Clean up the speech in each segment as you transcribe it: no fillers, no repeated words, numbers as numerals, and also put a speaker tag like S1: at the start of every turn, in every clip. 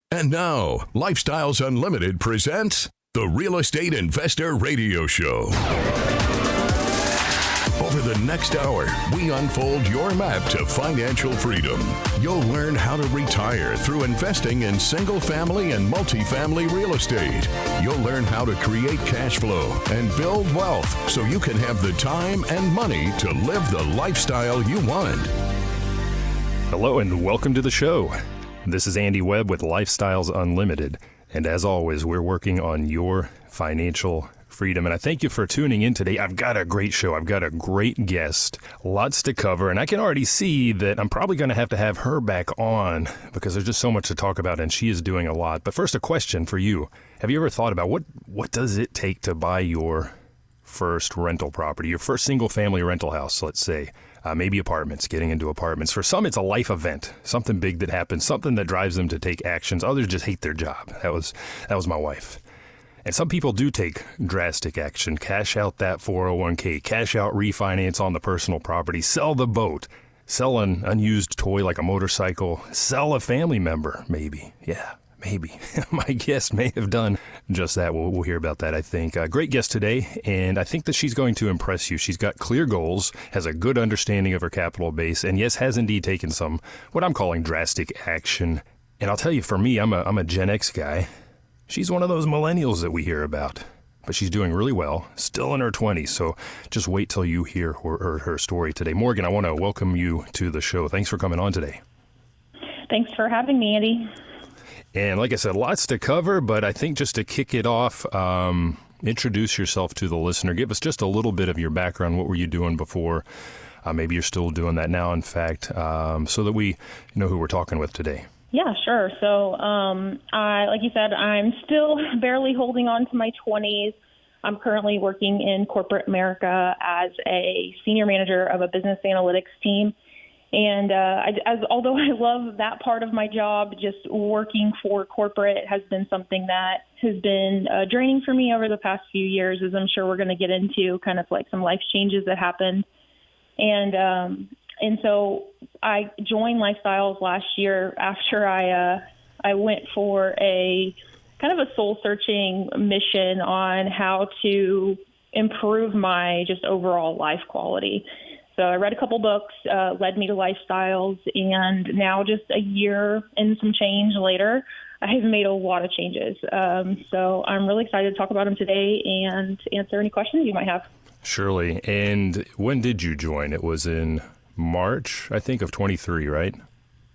S1: And now, Lifestyles Unlimited presents the Real Estate Investor Radio Show. Over the next hour, we unfold your map to financial freedom. You'll learn how to retire through investing in single-family and multifamily real estate. You'll learn how to create cash flow and build wealth so you can have the time and money to live the lifestyle you want.
S2: Hello and welcome to the show. This is Andy Webb with Lifestyles Unlimited, and as always, we're working on your financial freedom. And I thank you for tuning in today. I've got a great show. I've got a great guest, lots to cover, and I can already see that I'm probably going to have her back on because there's just so much to talk about, and she is doing a lot. But first, a question for you. Have you ever thought about what does it take to buy your first rental property, your first single-family rental house, let's say? Maybe apartments, getting into apartments. For some, it's a life event, something big that happens, something that drives them to take actions. Others just hate their job. That was my wife. And some people do take drastic action, cash out that 401k, cash out refinance on the personal property, sell the boat, sell an unused toy like a motorcycle, sell a family member, maybe. Yeah. Maybe. My guest may have done just that. We'll hear about that, I think. Great guest today, and I think that she's going to impress you. She's got clear goals, has a good understanding of her capital base, and yes, has indeed taken some, what I'm calling drastic action. And I'll tell you, for me, I'm a Gen X guy. She's one of those millennials that we hear about. But she's doing really well, still in her 20s, so just wait till you hear her story today. Morgan, I want to welcome you to the show. Thanks for coming on today.
S3: Thanks for having me, Andy.
S2: And like I said, lots to cover, but I think just to kick it off, introduce yourself to the listener. Give us just a little bit of your background. What were you doing before? Maybe you're still doing that now, in fact, so that we know who we're talking with today.
S3: Yeah, sure. So, like you said, I'm still barely holding on to my 20s. I'm currently working in corporate America as a senior manager of a business analytics team. And although I love that part of my job, just working for corporate has been something that has been draining for me over the past few years, as I'm sure we're going to get into, kind of like some life changes that happened. And so I joined Lifestyles last year after I went for a kind of a soul-searching mission on how to improve my just overall life quality. So I read a couple books, led me to Lifestyles, and now just a year and some change later, I have made a lot of changes. So I'm really excited to talk about them today and answer any questions you might have.
S2: Surely. And when did you join? It was in March, I think, of 23, right?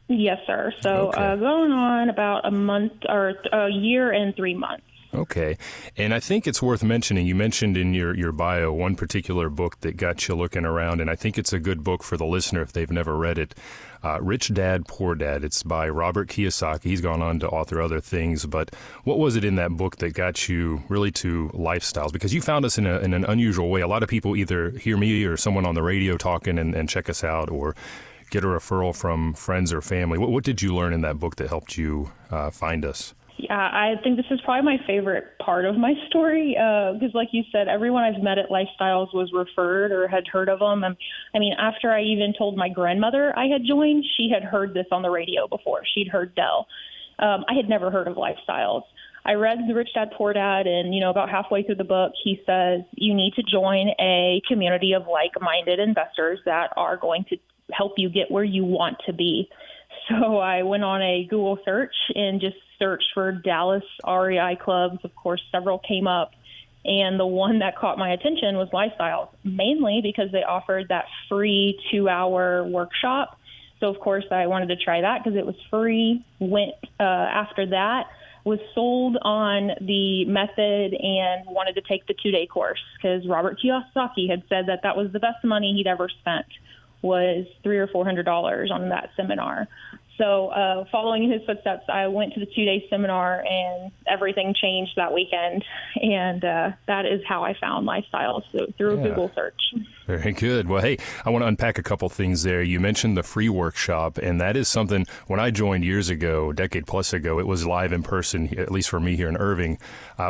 S3: Yes, sir. So
S2: Okay.
S3: Going on about a month or a year and 3 months.
S2: Okay. And I think it's worth mentioning, you mentioned in your bio one particular book that got you looking around, and I think it's a good book for the listener if they've never read it. Rich Dad, Poor Dad. It's by Robert Kiyosaki. He's gone on to author other things, but what was it in that book that got you really to Lifestyles? Because you found us in an unusual way. A lot of people either hear me or someone on the radio talking and check us out, or get a referral from friends or family. What did you learn in that book that helped you find us?
S3: Yeah, I think this is probably my favorite part of my story because, like you said, everyone I've met at Lifestyles was referred or had heard of them. And I mean, after I even told my grandmother I had joined, she had heard this on the radio before. She'd heard Dell. I had never heard of Lifestyles. I read The Rich Dad, Poor Dad, and, about halfway through the book, he says, you need to join a community of like-minded investors that are going to help you get where you want to be. So I went on a Google search and just searched for Dallas REI clubs. Of course, several came up, and the one that caught my attention was Lifestyles, mainly because they offered that free 2-hour workshop. So, of course, I wanted to try that because it was free. Went after that, was sold on the method and wanted to take the 2-day course because Robert Kiyosaki had said that was the best money he'd ever spent, was $300 or $400 on that seminar. So following in his footsteps, I went to the 2-day seminar, and everything changed that weekend. And that is how I found Lifestyles, through a Google search.
S2: Very good. Well, hey, I want to unpack a couple things there. You mentioned the free workshop, and that is something, when I joined years ago, a decade plus ago, it was live in person, at least for me here in Irving.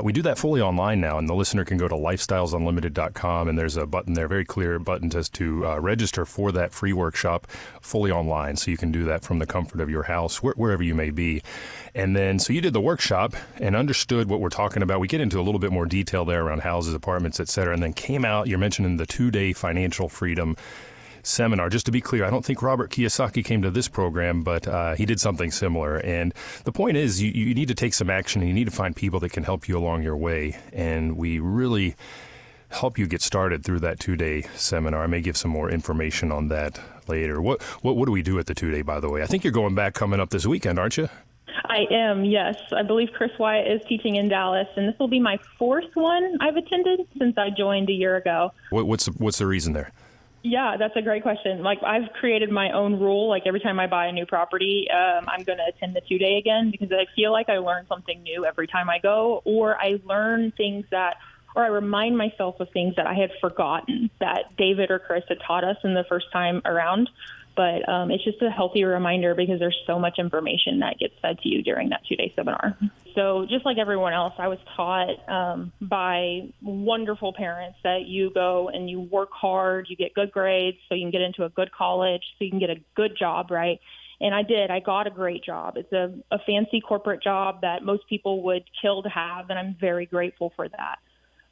S2: We do that fully online now, and the listener can go to lifestylesunlimited.com, and there's a button there, very clear button to register for that free workshop fully online, so you can do that from the comfort of your house, wherever you may be. And then, so you did the workshop and understood what we're talking about. We get into a little bit more detail there around houses, apartments, et cetera, and then came out, you're mentioning the 2-day financial freedom seminar. Just to be clear, I don't think Robert Kiyosaki came to this program, but he did something similar. And the point is, you need to take some action, and you need to find people that can help you along your way. And we really help you get started through that 2-day seminar. I may give some more information on that later. What do we do at the 2-day, by the way? I think you're going back coming up this weekend, aren't you?
S3: I am, yes. I believe Chris Wyatt is teaching in Dallas, and this will be my 4th one I've attended since I joined a year ago.
S2: What's the reason there?
S3: Yeah, that's a great question. Like, I've created my own rule. Like, every time I buy a new property, I'm going to attend the 2-day again, because I feel like I learn something new every time I go, or I learn things or I remind myself of things that I had forgotten that David or Chris had taught us in the first time around. But it's just a healthy reminder, because there's so much information that gets fed to you during that 2-day seminar. So just like everyone else, I was taught by wonderful parents that you go and you work hard, you get good grades so you can get into a good college, so you can get a good job, right? And I did. I got a great job. It's a fancy corporate job that most people would kill to have, and I'm very grateful for that.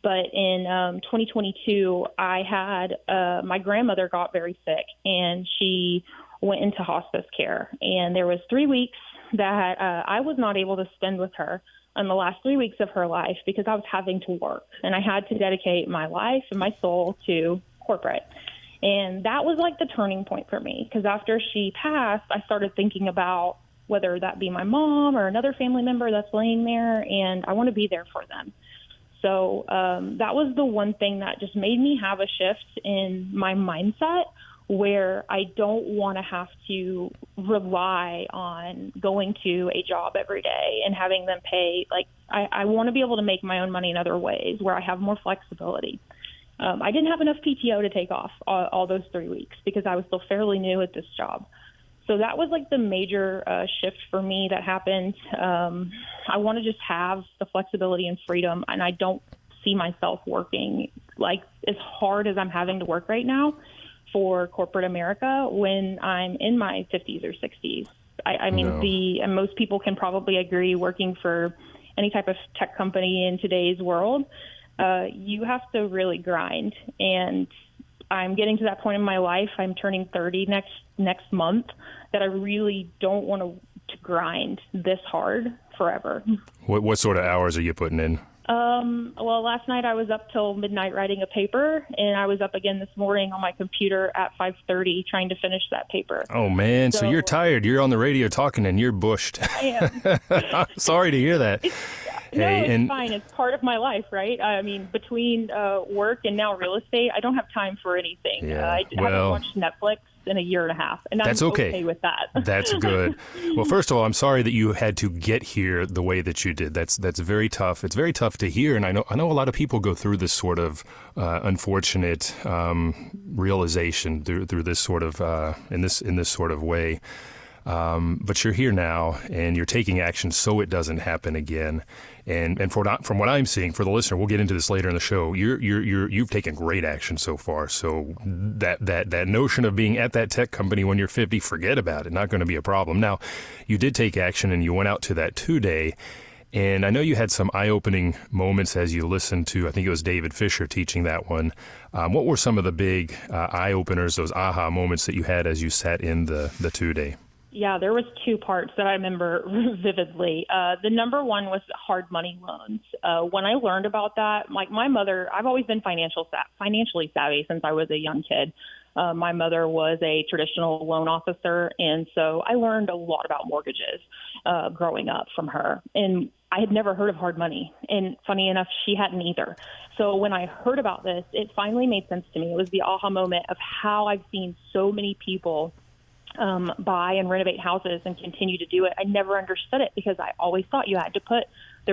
S3: But in 2022, I had my grandmother got very sick, and she went into hospice care. And there was 3 weeks that I was not able to spend with her in the last 3 weeks of her life, because I was having to work, and I had to dedicate my life and my soul to corporate. And that was like the turning point for me, because after she passed, I started thinking about whether that be my mom or another family member that's laying there, and I want to be there for them. So that was the one thing that just made me have a shift in my mindset, where I don't want to have to rely on going to a job every day and having them pay. Like, I want to be able to make my own money in other ways where I have more flexibility. I didn't have enough PTO to take off all those 3 weeks, because I was still fairly new at this job. So that was like the major shift for me that happened. I want to just have the flexibility and freedom, and I don't see myself working like as hard as I'm having to work right now for corporate America when I'm in my 50s or 60s. I mean, no. And most people can probably agree, working for any type of tech company in today's world, you have to really grind. And I'm getting to that point in my life. I'm turning 30 next month, that I really don't want to grind this hard forever.
S2: What sort of hours are you putting in?
S3: Well, last night I was up till midnight writing a paper, and I was up again this morning on my computer at 5:30 trying to finish that paper.
S2: Oh, man. So you're tired. You're on the radio talking, and you're bushed.
S3: I am.
S2: I'm sorry to hear that.
S3: It's fine. It's part of my life, right? I mean, between work and now real estate, I don't have time for anything.
S2: Yeah.
S3: I haven't watched Netflix in a year and a half, and
S2: that's
S3: I'm
S2: okay
S3: with that.
S2: That's good. Well, first of all, I'm sorry that you had to get here the way that you did. That's very tough. It's very tough to hear, and I know a lot of people go through this sort of unfortunate realization through this sort of in this sort of way. But you're here now, and you're taking action so it doesn't happen again. And from what I'm seeing, for the listener, we'll get into this later in the show. You've taken great action so far. So that notion of being at that tech company when you're 50, forget about it. Not going to be a problem. Now, you did take action, and you went out to that 2-day. And I know you had some eye-opening moments as you listened to, I think it was David Fisher teaching that one. What were some of the big eye-openers, those aha moments that you had as you sat in the 2-day?
S3: Yeah, there was 2 parts that I remember vividly. The number one was hard money loans. When I learned about that, like my mother, I've always been financially savvy since I was a young kid. My mother was a traditional loan officer, and so I learned a lot about mortgages growing up from her. And I had never heard of hard money, and funny enough, she hadn't either. So when I heard about this, it finally made sense to me. It was the aha moment of how I've seen so many people buy and renovate houses and continue to do it. I never understood it, because I always thought you had to put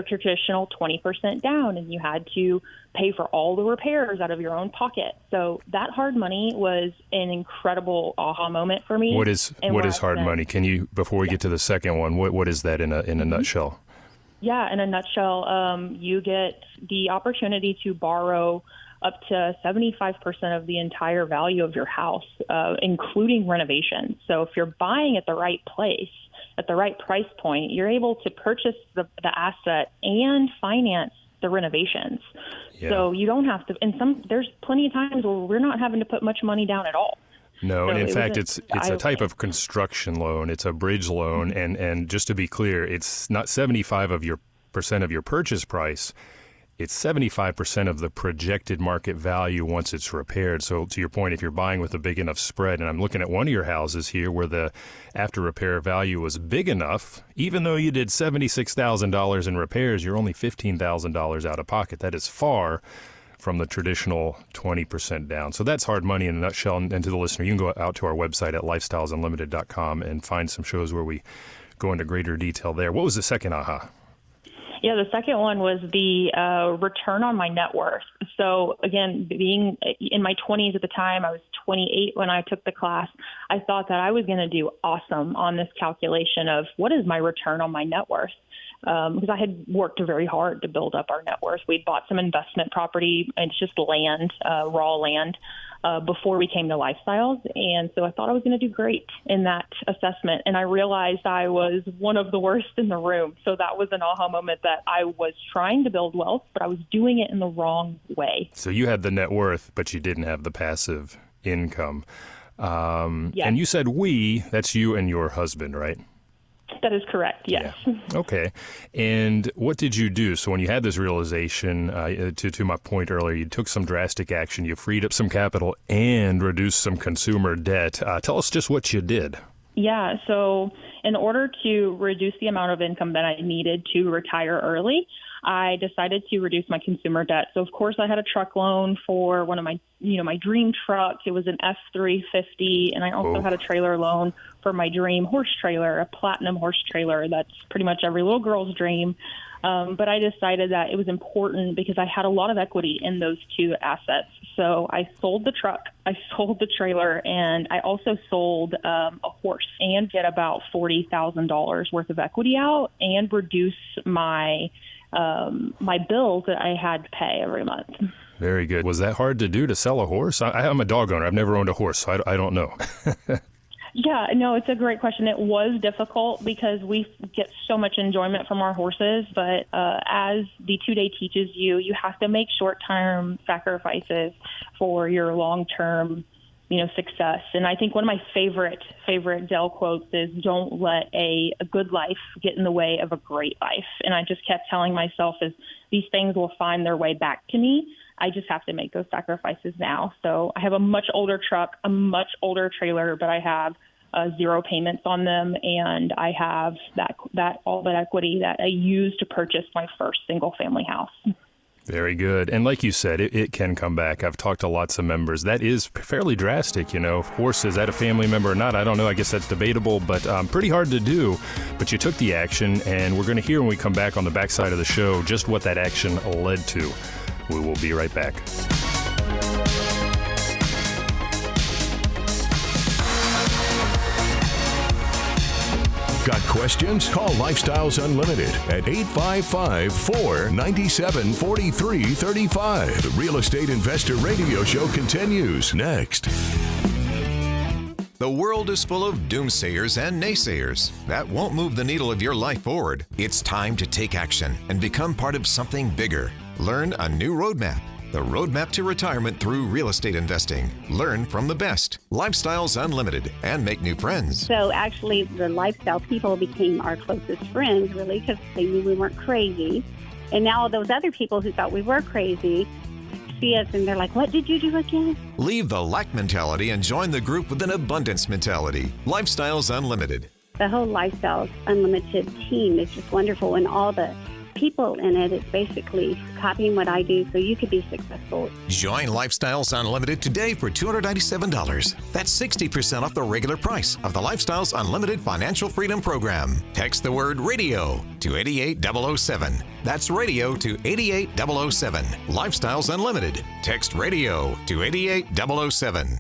S3: the traditional 20% down, and you had to pay for all the repairs out of your own pocket. So that hard money was an incredible aha moment for me.
S2: What is hard money? Can you, before we get to the second one, what is that in a nutshell?
S3: Yeah, in a nutshell, you get the opportunity to borrow up to 75% of the entire value of your house, including renovations. So if you're buying at the right place, at the right price point, you're able to purchase the asset and finance the renovations. Yeah. So you don't have to, there's plenty of times where we're not having to put much money down at all.
S2: No,
S3: so
S2: and in fact, it's a type of construction loan. It's a bridge loan, and just to be clear, it's not 75% of your purchase price. It's 75% of the projected market value once it's repaired. So to your point, if you're buying with a big enough spread, and I'm looking at one of your houses here where the after repair value was big enough, even though you did $76,000 in repairs, you're only $15,000 out of pocket. That is far from the traditional 20% down. So that's hard money in a nutshell. And to the listener, you can go out to our website at lifestylesunlimited.com and find some shows where we go into greater detail there. What was the second aha?
S3: Yeah, the second one was the return on my net worth. So again, being in my 20s at the time, I was 28 when I took the class. I thought that I was going to do awesome on this calculation of what is my return on my net worth. Because I had worked very hard to build up our net worth. We'd bought some investment property, and it's just land, raw land, before we came to Lifestyles. And so I thought I was going to do great in that assessment. And I realized I was one of the worst in the room. So that was an aha moment that I was trying to build wealth, but I was doing it in the wrong way.
S2: So you had the net worth, but you didn't have the passive income. Yes. And you said that's you and your husband, right?
S3: That is correct, yes.
S2: Yeah. Okay. And what did you do? So when you had this realization, to my point earlier, you took some drastic action. You freed up some capital and reduced some consumer debt. Tell us just what you did.
S3: Yeah. So in order to reduce the amount of income that I needed to retire early, I decided to reduce my consumer debt. So, of course, I had a truck loan for one of my dream truck. It was an F-350, and I also had a trailer loan for my dream horse trailer, a platinum horse trailer. That's pretty much every little girl's dream. But I decided that it was important because I had a lot of equity in those two assets. So I sold the truck, I sold the trailer, and I also sold a horse and get about $40,000 worth of equity out and reduce my bills that I had to pay every month.
S2: Very good. Was that hard to do, to sell a horse? I'm a dog owner. I've never owned a horse, so I don't know.
S3: Yeah, no, it's a great question. It was difficult because we get so much enjoyment from our horses, but as the 2-day teaches you, you have to make short-term sacrifices for your long-term success. And I think one of my favorite Dell quotes is, don't let a good life get in the way of a great life. And I just kept telling myself these things will find their way back to me. I just have to make those sacrifices now. So I have a much older truck, a much older trailer, but I have 0 payments on them. And I have all that equity that I used to purchase my first single family house.
S2: Very good. And like you said, it can come back. I've talked to lots of members. That is fairly drastic, Horse, is that a family member or not? I don't know. I guess that's debatable, but pretty hard to do. But you took the action, and we're going to hear when we come back on the backside of the show just what that action led to. We will be right back.
S1: Got questions? Call Lifestyles Unlimited at 855-497-4335. The Real Estate Investor Radio Show continues next.
S4: The world is full of doomsayers and naysayers. That won't move the needle of your life forward. It's time to take action and become part of something bigger. Learn a new roadmap. The roadmap to retirement through real estate investing. Learn from the best. Lifestyles Unlimited, and make new friends.
S5: So actually, the lifestyle people became our closest friends, really, because they knew we weren't crazy. And now all those other people who thought we were crazy see us and they're like, what did you do again?
S4: Leave the lack mentality and join the group with an abundance mentality. Lifestyles Unlimited.
S5: The whole Lifestyles Unlimited team is just wonderful, and all the people in it. It's basically copying what I do so you could be successful.
S4: Join Lifestyles Unlimited today for $297. That's 60% off the regular price of the Lifestyles Unlimited Financial Freedom Program. Text the word radio to 88007. That's radio to 88007. Lifestyles Unlimited. Text radio to 88007.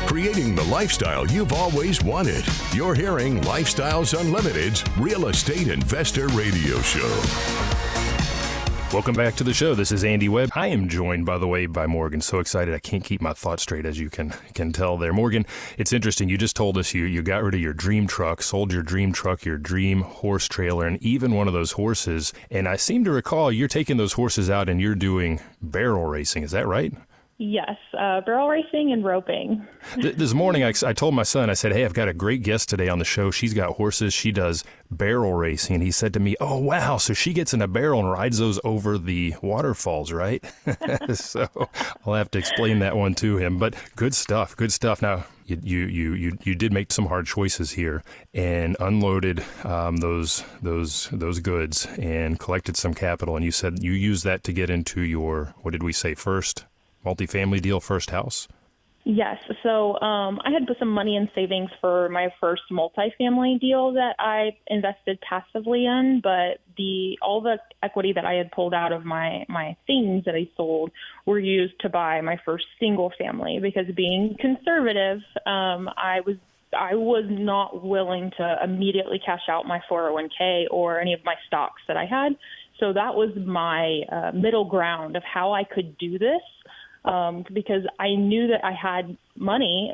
S1: Creating the lifestyle you've always wanted. You're hearing Lifestyles Unlimited's Real Estate Investor Radio Show.
S2: Welcome back to the show. This is Andy Webb. I am joined, by the way, by Morgan. So excited I can't keep my thoughts straight, as you can tell there. Morgan, it's interesting. You just told us you got rid of your dream truck, sold your dream truck, your dream horse trailer, and even one of those horses. And I seem to recall you're taking those horses out and you're doing barrel racing. Is that right?
S3: Yes, barrel racing and roping.
S2: This morning, I told my son, I said, hey, I've got a great guest today on the show. She's got horses. She does barrel racing. And he said to me, oh, wow, so she gets in a barrel and rides those over the waterfalls, right? So I'll have to explain that one to him. But good stuff, good stuff. Now, you did make some hard choices here and unloaded those goods and collected some capital. And you said you used that to get into your, what did we say, first multifamily deal, first house?
S3: Yes. So I had put some money in savings for my first multifamily deal that I invested passively in, but all the equity that I had pulled out of my things that I sold were used to buy my first single family, because being conservative, I was not willing to immediately cash out my 401k or any of my stocks that I had. So that was my middle ground of how I could do this. Because I knew that I had money,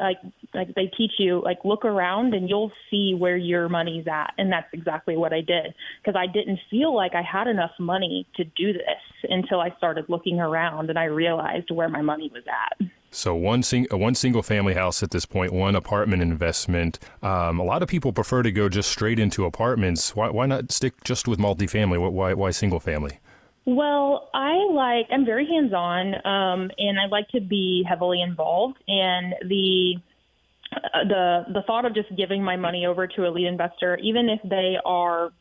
S3: like they teach you, like look around and you'll see where your money's at. And that's exactly what I did, because I didn't feel like I had enough money to do this until I started looking around and I realized where my money was at.
S2: So one single family house at this point, one apartment investment. A lot of people prefer to go just straight into apartments. Why not stick just with multifamily? Why single family?
S3: Well, I'm very hands-on, and I like to be heavily involved. And the thought of just giving my money over to a lead investor, even if they are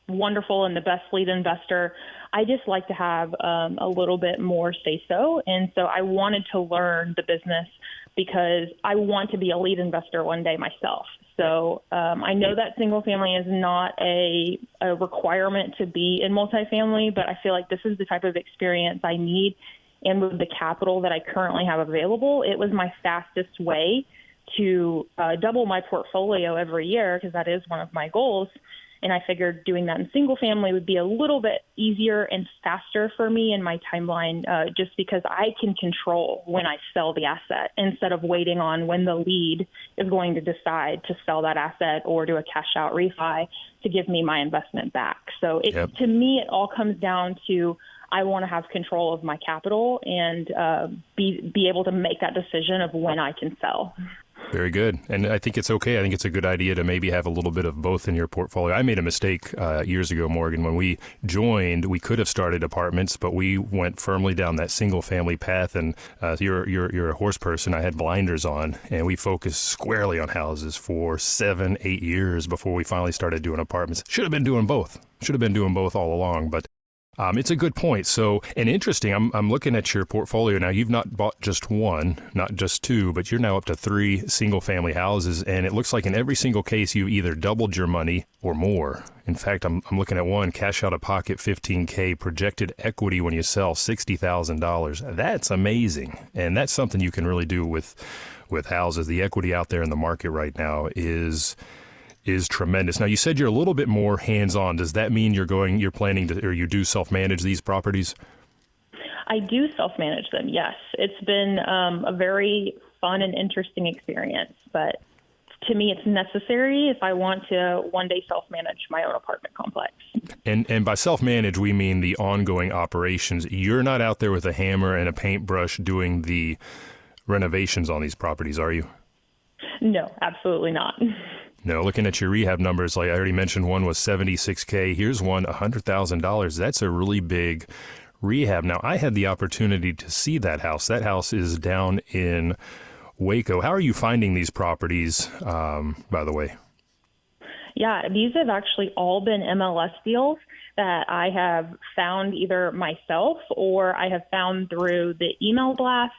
S3: wonderful and the best lead investor, I just like to have a little bit more say-so. And so I wanted to learn the business because I want to be a lead investor one day myself. So I know that single family is not a requirement to be in multifamily, but I feel like this is the type of experience I need. And with the capital that I currently have available, it was my fastest way to double my portfolio every year, because that is one of my goals. And I figured doing that in single family would be a little bit easier and faster for me in my timeline, just because I can control when I sell the asset instead of waiting on when the lead is going to decide to sell that asset or do a cash out refi to give me my investment back. So to me, it all comes down to I want to have control of my capital and be able to make that decision of when I can sell.
S2: Very good. And I think it's okay. I think it's a good idea to maybe have a little bit of both in your portfolio. I made a mistake years ago, Morgan. When we joined, we could have started apartments, but we went firmly down that single family path. And you're a horse person. I had blinders on, and we focused squarely on houses for 7-8 years before we finally started doing apartments. Should have been doing both all along, but it's a good point. So, and interesting, I'm looking at your portfolio now. You've not bought just one, not just two, but you're now up to 3 single-family houses, and it looks like in every single case you either doubled your money or more. In fact, I'm looking at one, cash out of pocket $15K, projected equity when you sell $60,000. That's amazing, and that's something you can really do with houses. The equity out there in the market right now is tremendous. Now, you said you're a little bit more hands-on. Does that mean you're planning to, or you do self-manage these properties?
S3: I do self-manage them, yes. It's been a very fun and interesting experience, but to me, it's necessary if I want to one day self-manage my own apartment complex.
S2: And by self-manage, we mean the ongoing operations. You're not out there with a hammer and a paintbrush doing the renovations on these properties, are you?
S3: No, absolutely not.
S2: No, looking at your rehab numbers, like I already mentioned, one was $76K. Here's one, $100,000. That's a really big rehab. Now, I had the opportunity to see that house. That house is down in Waco. How are you finding these properties, by the way?
S3: Yeah, these have actually all been MLS deals that I have found either myself or I have found through the email blasts,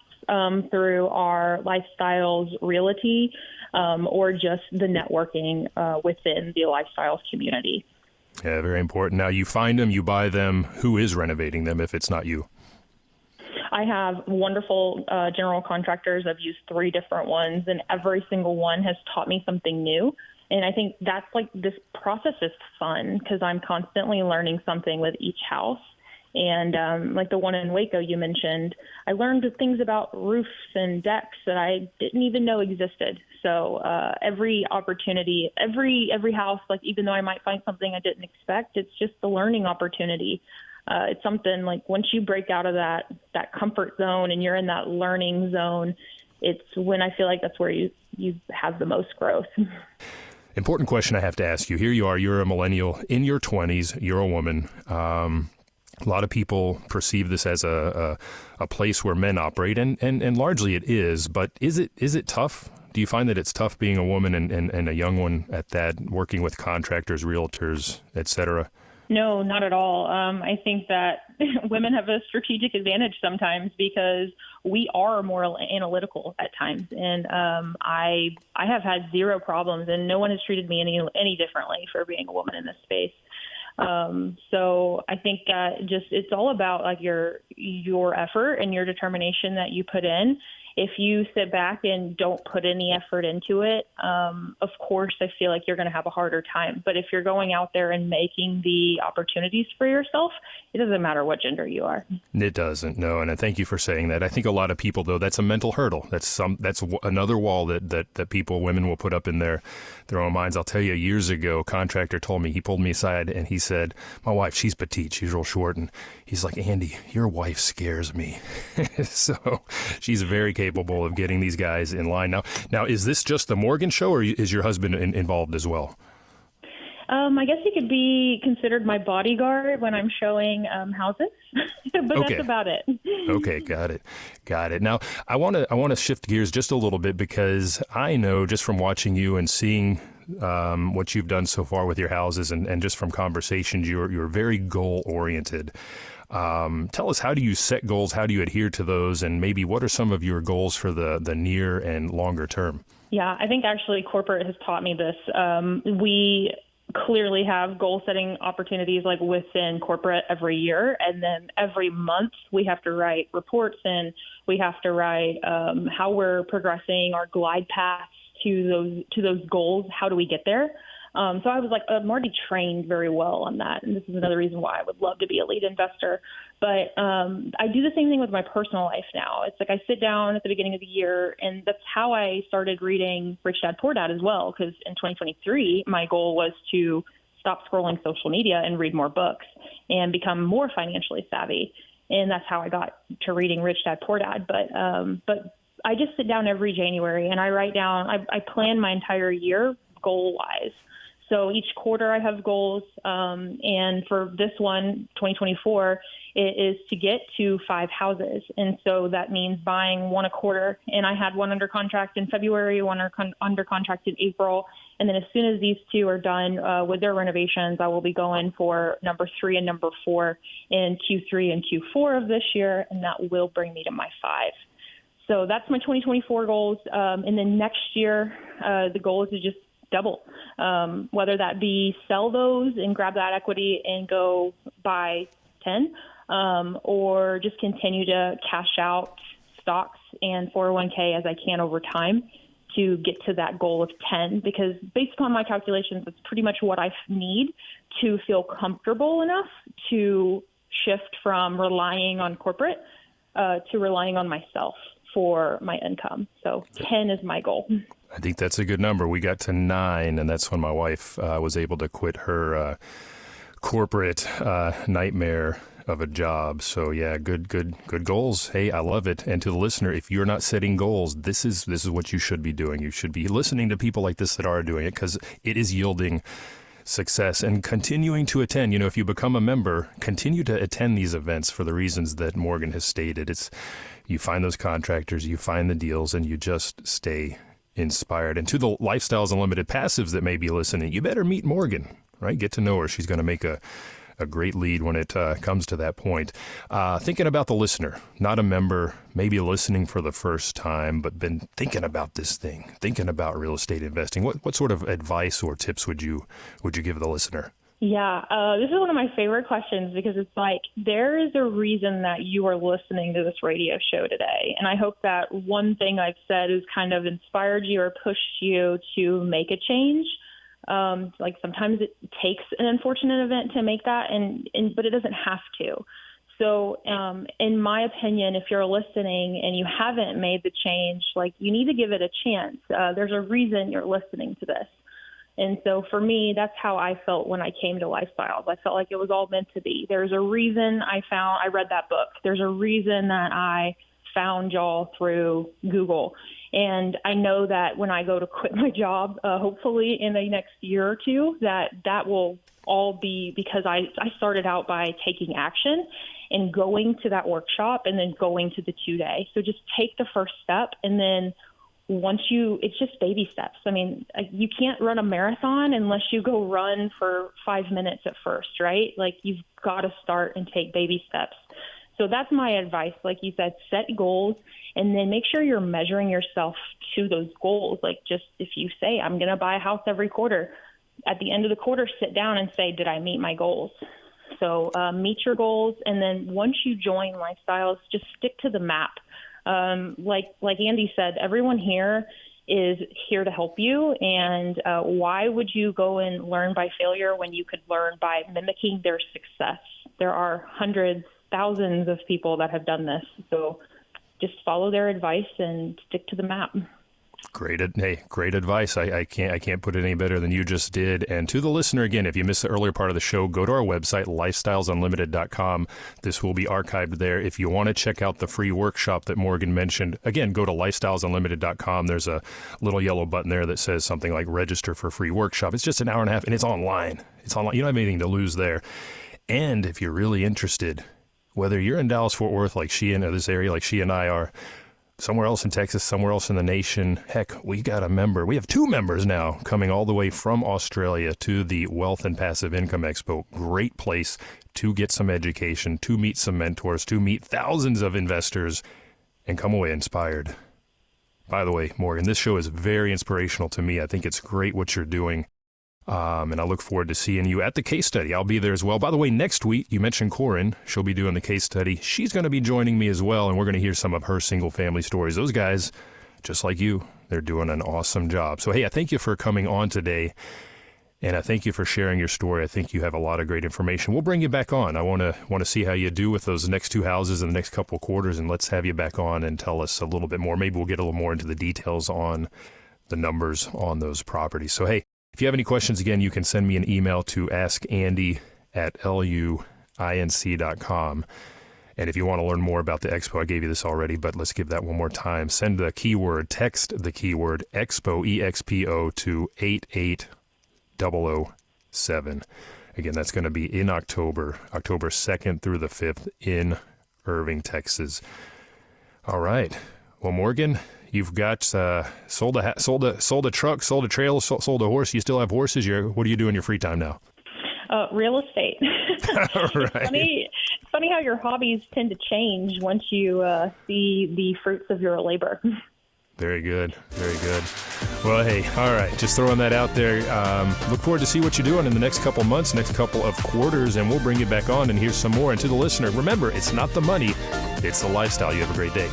S3: through our Lifestyles Realty, or just the networking within the Lifestyles community.
S2: Yeah, very important. Now, you find them, you buy them. Who is renovating them if it's not you?
S3: I have wonderful general contractors. I've used 3 different ones, and every single one has taught me something new. And I think that's this process is fun because I'm constantly learning something with each house. And like the one in Waco you mentioned, I learned things about roofs and decks that I didn't even know existed. So every opportunity, every house, like even though I might find something I didn't expect, it's just the learning opportunity. It's something like once you break out of that comfort zone and you're in that learning zone, it's when I feel like that's where you have the most growth.
S2: Important question I have to ask you. Here you are, you're a millennial in your 20s, you're a woman. A lot of people perceive this as a place where men operate, and largely it is, but is it tough? Do you find that it's tough being a woman and a young one at that, working with contractors, realtors, et cetera?
S3: No, not at all. I think that women have a strategic advantage sometimes because we are more analytical at times. And I have had 0 problems, and no one has treated me any differently for being a woman in this space. So I think it's all about like your effort and your determination that you put in. If you sit back and don't put any effort into it, of course, I feel like you're going to have a harder time. But if you're going out there and making the opportunities for yourself, it doesn't matter what gender you are.
S2: It doesn't, no. And I thank you for saying that. I think a lot of people, though, that's a mental hurdle. That's another wall that women will put up in their own minds. I'll tell you, years ago, a contractor told me, he pulled me aside and he said, my wife, she's petite, she's real short. And he's like, Andy, your wife scares me. So she's very capable of getting these guys in line. Now, is this just the Morgan show, or is your husband involved as well?
S3: I guess he could be considered my bodyguard when I'm showing houses, but
S2: Okay.
S3: That's about it.
S2: Okay, got it. Now, I want to shift gears just a little bit because I know just from watching you and seeing what you've done so far with your houses and just from conversations, you're very goal oriented. Tell us, how do you set goals? How do you adhere to those? And maybe what are some of your goals for the near and longer term?
S3: Yeah, I think actually corporate has taught me this. We clearly have goal setting opportunities like within corporate every year. And then every month we have to write reports and we have to write how we're progressing, our glide paths to those goals. How do we get there? So I was like, I'm already trained very well on that. And this is another reason why I would love to be a lead investor. But I do the same thing with my personal life now. It's like I sit down at the beginning of the year, and that's how I started reading Rich Dad, Poor Dad as well, because in 2023, my goal was to stop scrolling social media and read more books and become more financially savvy. And that's how I got to reading Rich Dad, Poor Dad. But I just sit down every January and I write down, I plan my entire year goal-wise. So each quarter I have goals, and for this one, 2024, it is to get to 5 houses. And so that means buying 1 a quarter. And I had 1 under contract in February, 1 under contract in April. And then as soon as these 2 are done with their renovations, I will be going for number 3 and number 4 in Q3 and Q4 of this year, and that will bring me to my 5. So that's my 2024 goals. And then next year, the goal is to just double, whether that be sell those and grab that equity and go buy 10, or just continue to cash out stocks and 401k as I can over time to get to that goal of 10, because based upon my calculations, it's pretty much what I need to feel comfortable enough to shift from relying on corporate to relying on myself for my income. So 10 is my goal.
S2: I think that's a good number. We got to 9, and that's when my wife was able to quit her corporate nightmare of a job. So yeah, good goals. Hey, I love it. And to the listener, if you're not setting goals, this is what you should be doing. You should be listening to people like this that are doing it, because it is yielding success and continuing to attend. If you become a member, continue to attend these events for the reasons that Morgan has stated. you find those contractors, you find the deals, and you just stay inspired. And to the Lifestyles Unlimited passives that may be listening, you better meet Morgan, right? Get to know her. She's going to make a great lead when it comes to that point. Thinking about the listener, not a member, maybe listening for the first time, but been thinking about this thing, thinking about real estate investing. What sort of advice or tips would you give the listener?
S3: Yeah, this is one of my favorite questions because it's like there is a reason that you are listening to this radio show today. And I hope that one thing I've said has kind of inspired you or pushed you to make a change. Like sometimes it takes an unfortunate event to make that, but it doesn't have to. So in my opinion, if you're listening and you haven't made the change, like you need to give it a chance. There's a reason you're listening to this. And so for me, that's how I felt when I came to Lifestyles. I felt like it was all meant to be. There's a reason I read that book. There's a reason that I found y'all through Google. And I know that when I go to quit my job, hopefully in the next year or two, that will all be because I started out by taking action and going to that workshop and then going to the 2-day. So just take the first step, and then it's just baby steps. I mean, you can't run a marathon unless you go run for 5 minutes at first, right? Like you've got to start and take baby steps. So that's my advice. Like you said, set goals and then make sure you're measuring yourself to those goals. Like just if you say, I'm going to buy a house every quarter, at the end of the quarter, sit down and say, did I meet my goals? So meet your goals. And then once you join Lifestyles, just stick to the map. Like Andy said, everyone here is here to help you. And why would you go and learn by failure when you could learn by mimicking their success? There are hundreds, thousands of people that have done this. So just follow their advice and stick to the map.
S2: Great advice. I can't put it any better than you just did. And to the listener, again, if you missed the earlier part of the show, go to our website, lifestylesunlimited.com. This will be archived there. If you want to check out the free workshop that Morgan mentioned, again, go to lifestylesunlimited.com. There's a little yellow button there that says something like register for free workshop. It's just an hour and a half, and it's online. You don't have anything to lose there. And if you're really interested, whether you're in Dallas-Fort Worth like she and this area like she and I are, somewhere else in Texas, somewhere else in the nation. Heck, we got a member. We have 2 members now coming all the way from Australia to the Wealth and Passive Income Expo. Great place to get some education, to meet some mentors, to meet thousands of investors, and come away inspired. By the way, Morgan, this show is very inspirational to me. I think it's great what you're doing. And I look forward to seeing you at the case study. I'll be there as well. By the way, next week, you mentioned Corin. She'll be doing the case study. She's going to be joining me as well, and we're going to hear some of her single-family stories. Those guys, just like you, they're doing an awesome job. So, hey, I thank you for coming on today, and I thank you for sharing your story. I think you have a lot of great information. We'll bring you back on. I want to see how you do with those next 2 houses in the next couple of quarters, and let's have you back on and tell us a little bit more. Maybe we'll get a little more into the details on the numbers on those properties. So, hey, if you have any questions, again, you can send me an email to askandy@luinc.com. And if you want to learn more about the expo, I gave you this already, but let's give that one more time. Text the keyword expo, EXPO, to 88007. Again, that's going to be in October 2nd through the 5th in Irving, Texas. All right. Well, Morgan, you've got sold a truck, sold a trailer, sold a horse. You still have horses. What do you do in your free time now?
S3: Real estate.
S2: Right.
S3: It's funny how your hobbies tend to change once you see the fruits of your labor.
S2: Very good. Very good. Well, hey, all right. Just throwing that out there. Look forward to see what you're doing in the next couple months, next couple of quarters, and we'll bring you back on and hear some more. And to the listener, remember, it's not the money, it's the lifestyle. You have a great day.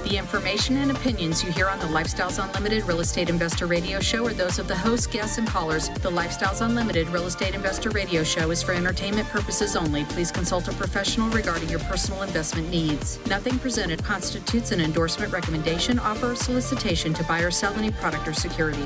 S6: The information and opinions you hear on the Lifestyles Unlimited Real Estate Investor Radio Show are those of the hosts, guests, and callers. The Lifestyles Unlimited Real Estate Investor Radio Show is for entertainment purposes only. Please consult a professional regarding your personal investment needs. Nothing presented constitutes an endorsement, recommendation, offer, or solicitation to buy or sell any product or security.